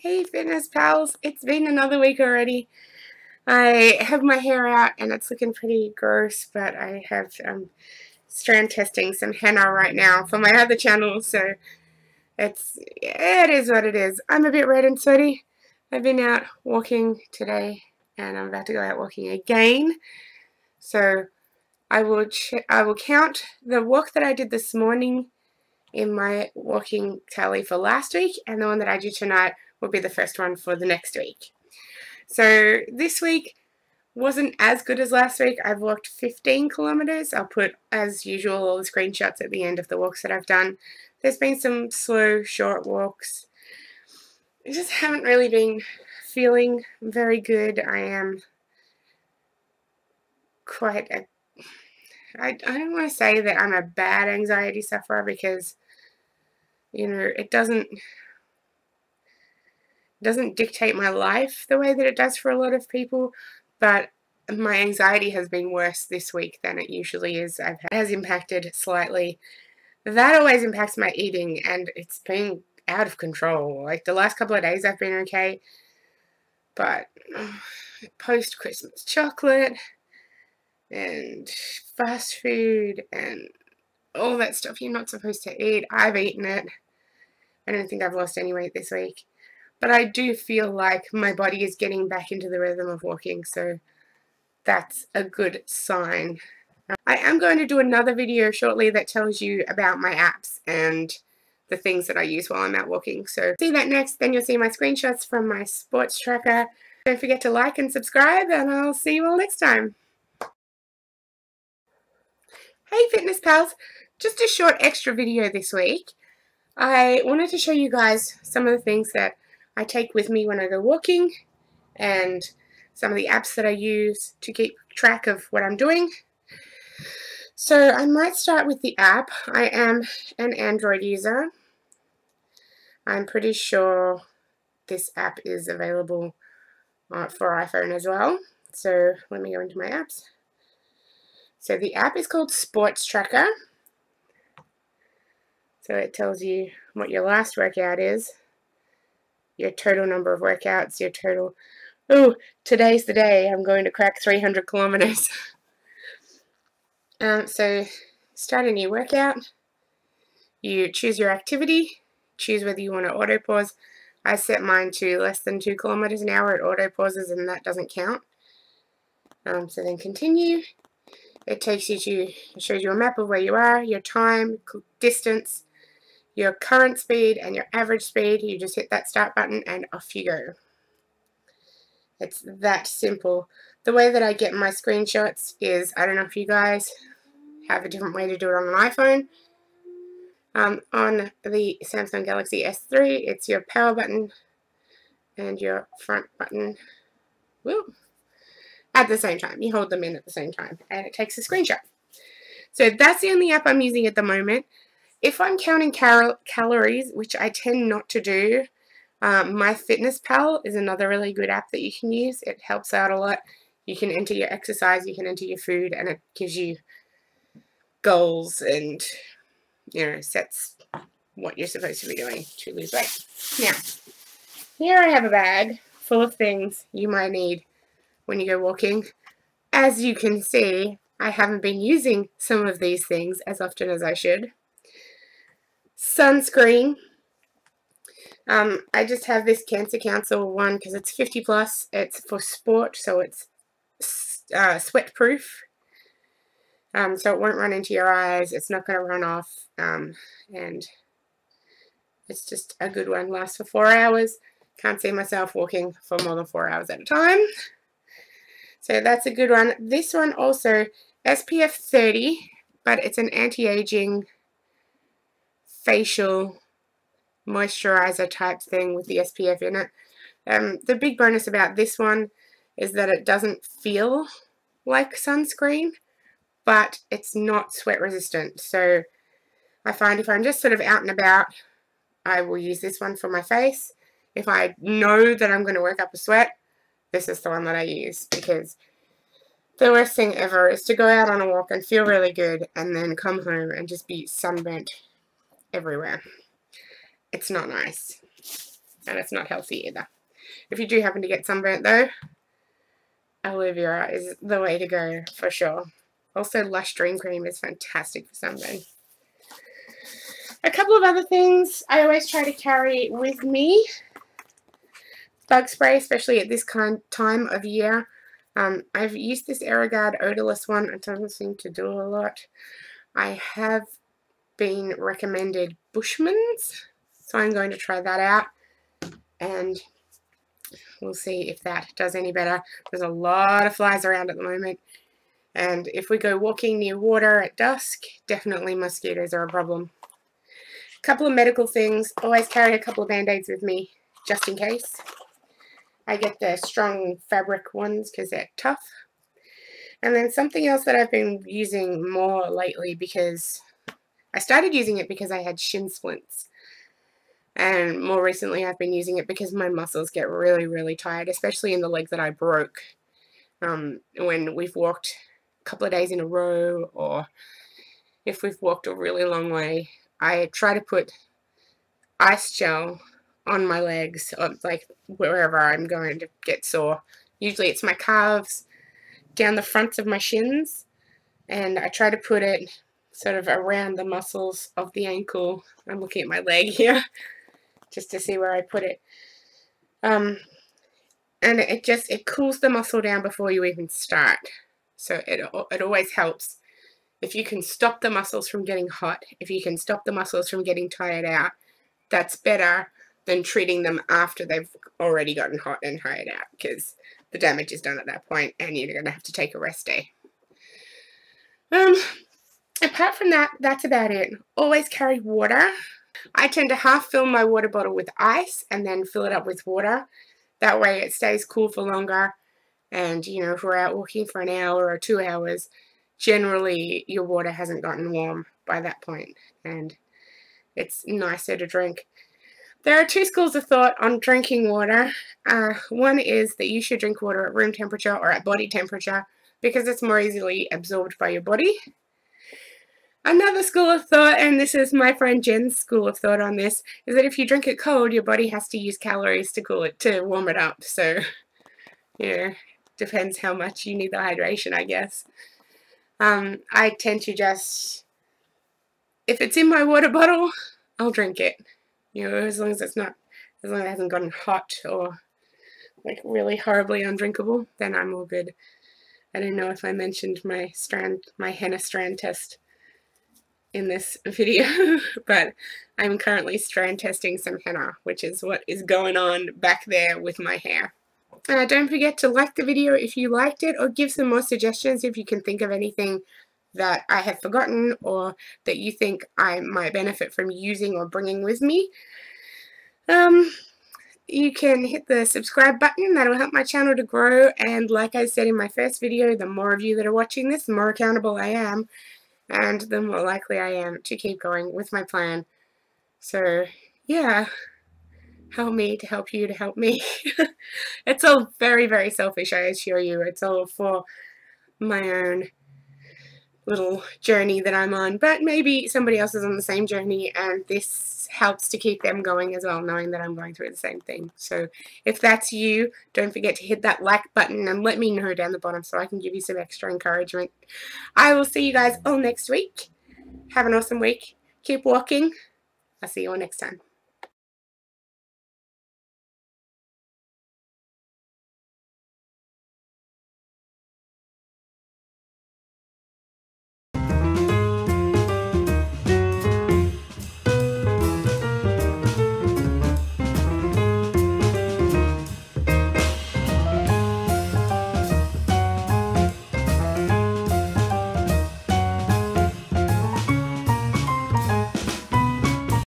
Hey fitness pals, it's been another week already. I have my hair out and it's looking pretty gross, but I have strand testing some henna right now for my other channel, so it is what it is. I'm a bit red and sweaty. I've been out walking today and I'm about to go out walking again. So I will count the walk that I did this morning in my walking tally for last week, and the one that I do tonight will be the first one for the next week. So this week wasn't as good as last week. I've walked 15 kilometers. I'll put, as usual, all the screenshots at the end of the walks that I've done. There's been some slow, short walks. I just haven't really been feeling very good. I am quite a... I don't want to say that I'm a bad anxiety sufferer because, you know, it doesn't dictate my life the way that it does for a lot of people, but my anxiety has been worse this week than it usually is. It has impacted slightly. That always impacts my eating, and it's been out of control. Like the last couple of days I've been okay, but post-Christmas chocolate and fast food and all that stuff you're not supposed to eat, I've eaten it. I don't think I've lost any weight this week. But I do feel like my body is getting back into the rhythm of walking, so that's a good sign. I am going to do another video shortly that tells you about my apps and the things that I use while I'm out walking. So see that next, then you'll see my screenshots from my sports tracker. Don't forget to like and subscribe, and I'll see you all next time. Hey fitness pals, just a short extra video this week. I wanted to show you guys some of the things that I take with me when I go walking and some of the apps that I use to keep track of what I'm doing. So I might start with the app. I am an Android user. I'm pretty sure this app is available for iPhone as well. So let me go into my apps. So the app is called Sports Tracker. So it tells you what your last workout is, your total number of workouts, your total... Oh, today's the day I'm going to crack 300 kilometers. So start a new workout. You choose your activity, choose whether you want to auto pause. I set mine to less than 2 kilometers an hour. It auto pauses and that doesn't count. So then continue. It takes you to, it shows you a map of where you are, your time, distance, your current speed and your average speed. You just hit that start button and off you go. It's that simple. The way that I get my screenshots is, I don't know if you guys have a different way to do it on an iPhone. On the Samsung Galaxy S3, it's your power button and your front button at the same time. You hold them in at the same time and it takes a screenshot. So that's the only app I'm using at the moment. If I'm counting calories, which I tend not to do, MyFitnessPal is another really good app that you can use. It helps out a lot. You can enter your exercise, you can enter your food, and it gives you goals and, you know, sets what you're supposed to be doing to lose weight. Now, here I have a bag full of things you might need when you go walking. As you can see, I haven't been using some of these things as often as I should. Sunscreen. I just have this Cancer Council one because it's 50 plus. It's for sport, so it's sweat proof. So it won't run into your eyes. It's not going to run off. And it's just a good one. Lasts for 4 hours. Can't see myself walking for more than 4 hours at a time. So that's a good one. This one also, SPF 30, but it's an anti-aging facial moisturizer type thing with the SPF in it. The big bonus about this one is that it doesn't feel like sunscreen, but it's not sweat resistant. So I find if I'm just sort of out and about, I will use this one for my face. If I know that I'm going to work up a sweat, this is the one that I use, because the worst thing ever is to go out on a walk and feel really good and then come home and just be sunburnt everywhere. It's not nice. and it's not healthy either. If you do happen to get sunburnt though, aloe vera is the way to go for sure. Also, Lush Dream Cream is fantastic for sunburn. A couple of other things I always try to carry with me. Bug spray, especially at this time of year. I've used this Aerogard odorless one. It doesn't seem to do a lot. I have been recommended Bushman's, so I'm going to try that out, and we'll see if that does any better. There's a lot of flies around at the moment, and if we go walking near water at dusk, definitely mosquitoes are a problem. A couple of medical things. Always carry a couple of band-aids with me, just in case. I get the strong fabric ones because they're tough. And then something else that I've been using more lately, because I started using it because I had shin splints. And more recently I've been using it because my muscles get really, really tired, especially in the leg that I broke. When we've walked a couple of days in a row, or if we've walked a really long way, I try to put ice gel on my legs, or like wherever I'm going to get sore. Usually it's my calves, down the fronts of my shins, and I try to put it sort of around the muscles of the ankle. I'm looking at my leg here just to see where I put it. And it cools the muscle down before you even start. So it always helps. If you can stop the muscles from getting hot, if you can stop the muscles from getting tired out, that's better than treating them after they've already gotten hot and tired out, because the damage is done at that point and you're going to have to take a rest day. Apart from that, that's about it. Always carry water. I tend to half fill my water bottle with ice and then fill it up with water. That way it stays cool for longer, and you know, if we're out walking for an hour or 2 hours, generally your water hasn't gotten warm by that point and it's nicer to drink. There are two schools of thought on drinking water. One is that you should drink water at room temperature or at body temperature because it's more easily absorbed by your body. Another school of thought, and this is my friend Jen's school of thought on this, is that if you drink it cold, your body has to use calories to cool it, to warm it up. So, you know, depends how much you need the hydration, I guess. I tend to just, if it's in my water bottle, I'll drink it. You know, as long as it hasn't gotten hot or like really horribly undrinkable, then I'm all good. I don't know if I mentioned my henna strand test in this video, but I'm currently strand testing some henna, which is what is going on back there with my hair. Don't forget to like the video if you liked it, or give some more suggestions if you can think of anything that I have forgotten or that you think I might benefit from using or bringing with me. You can hit the subscribe button. That'll help my channel to grow, and like I said in my first video, the more of you that are watching this, the more accountable I am, and the more likely I am to keep going with my plan. So yeah, help me to help you to help me. It's all very, very selfish, I assure you. It's all for my own little journey that I'm on, but maybe somebody else is on the same journey and this helps to keep them going as well, knowing that I'm going through the same thing. So if that's you, don't forget to hit that like button and let me know down the bottom so I can give you some extra encouragement. I will see you guys all next week. Have an awesome week. Keep walking. I'll see you all next time.